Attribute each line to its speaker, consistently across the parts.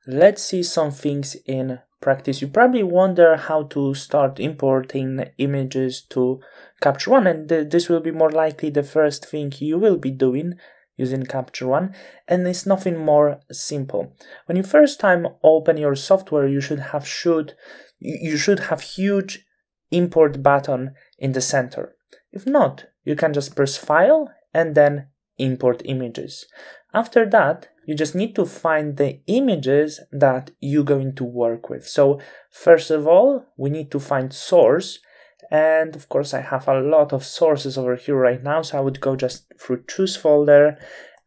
Speaker 1: let's see some things in practice. You probably wonder how to start importing images to Capture One, and this will be more likely the first thing you will be doing using Capture One, and it's nothing more simple. When you first time open your software, you should have huge import button in the center. If not, you can just press File and then Import Images. After that, you just need to find the images that you're going to work with. So first of all, we need to find source. And of course, I have a lot of sources over here right now. So I would go just through Choose Folder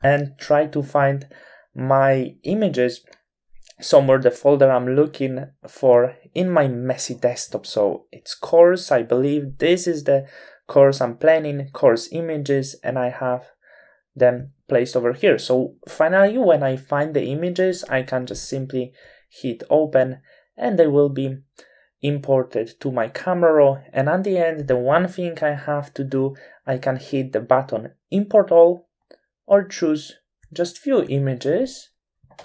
Speaker 1: and try to find my images somewhere, the folder I'm looking for in my messy desktop. So it's Course, I believe this is the course I'm planning, course images, and I have them placed over here. So finally, when I find the images, I can just simply hit open and they will be imported to my camera raw. And at the end, the one thing I have to do, I can hit the button import all or choose just few images,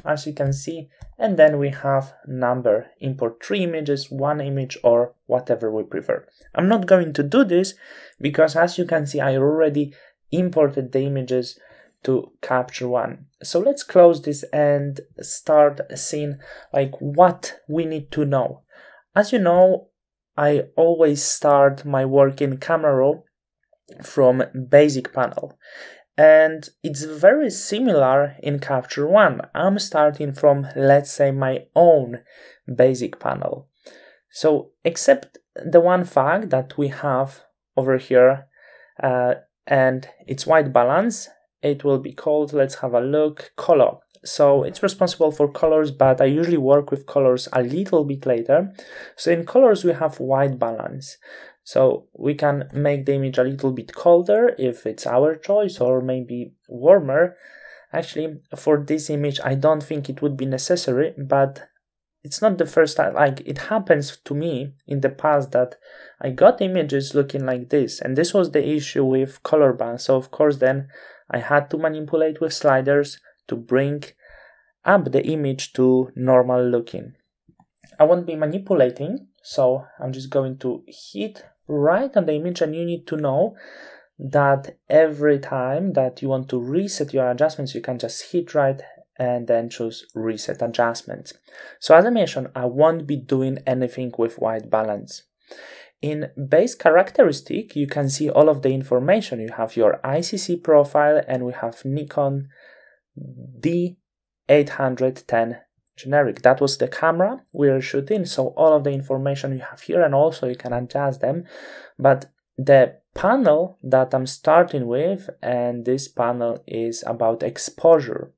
Speaker 1: as you can see, and then we have number, import 3 images, 1 image, or whatever we prefer. I'm not going to do this because, as you can see, I already imported the images to Capture One. So let's close this and start seeing like what we need to know. As you know, I always start my work in camera raw from basic panel. And it's very similar in Capture One. I'm starting from, let's say, my own basic panel. So, except the one fact that we have over here, and it's white balance, it will be called, let's have a look, color. So it's responsible for colors, but I usually work with colors a little bit later. So in colors, we have white balance. So we can make the image a little bit colder if it's our choice, or maybe warmer. Actually, for this image, I don't think it would be necessary, but it's not the first time. Like, it happens to me in the past that I got images looking like this, and this was the issue with color balance. So of course, then I had to manipulate with sliders to bring up the image to normal looking. I won't be manipulating, so I'm just going to hit right on the image, and you need to know that every time that you want to reset your adjustments, you can just hit right and then choose reset adjustments. So as I mentioned, I won't be doing anything with white balance. In base characteristic, you can see all of the information. You have your ICC profile, and we have Nikon D810 generic. That was the camera we are shooting, so all of the information you have here, and also you can adjust them. But the panel that I'm starting with, and this panel is about exposure.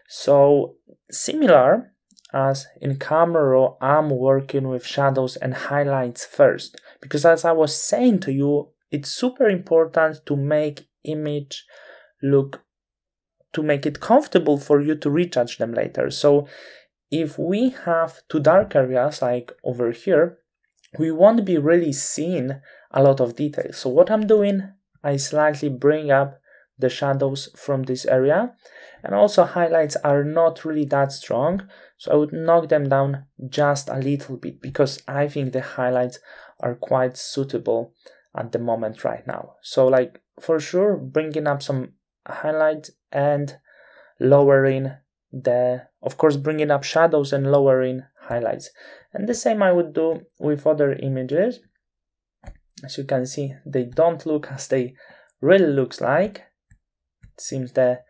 Speaker 1: So similar as in camera raw, I'm working with shadows and highlights first, because as I was saying to you, it's super important to make image look, to make it comfortable for you to retouch them later. So if we have two dark areas like over here, we won't be really seeing a lot of detail. So what I'm doing, I slightly bring up the shadows from this area, and also highlights are not really that strong, so I would knock them down just a little bit, because I think the highlights are quite suitable at the moment right now. So like, for sure, bringing up some highlights and lowering of course, bringing up shadows and lowering highlights. And the same I would do with other images. As you can see, they don't look as they really looks like. It seems the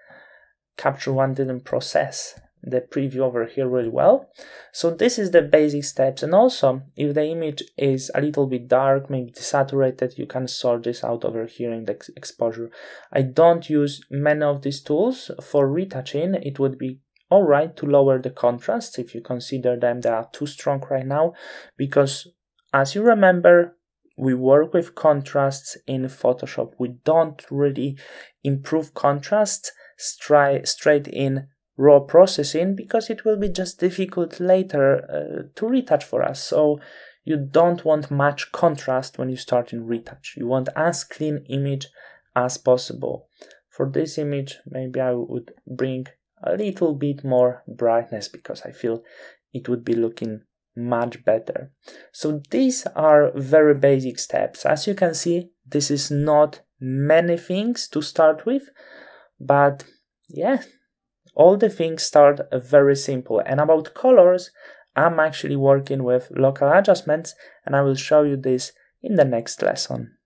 Speaker 1: Capture One didn't process the preview over here really well. So this is the basic steps. And also, if the image is a little bit dark, maybe desaturated, you can sort this out over here in the exposure. I don't use many of these tools for retouching. It would be alright to lower the contrast if you consider them they are too strong right now, because as you remember, we work with contrasts in Photoshop. We don't really improve contrasts straight in raw processing, because it will be just difficult later to retouch for us. So you don't want much contrast when you start in retouch. You want as clean image as possible. For this image, maybe I would bring a little bit more brightness because I feel it would be looking much better. So these are very basic steps. As you can see, this is not many things to start with, but yeah, all the things start very simple. And about colors, I'm actually working with local adjustments, and I will show you this in the next lesson.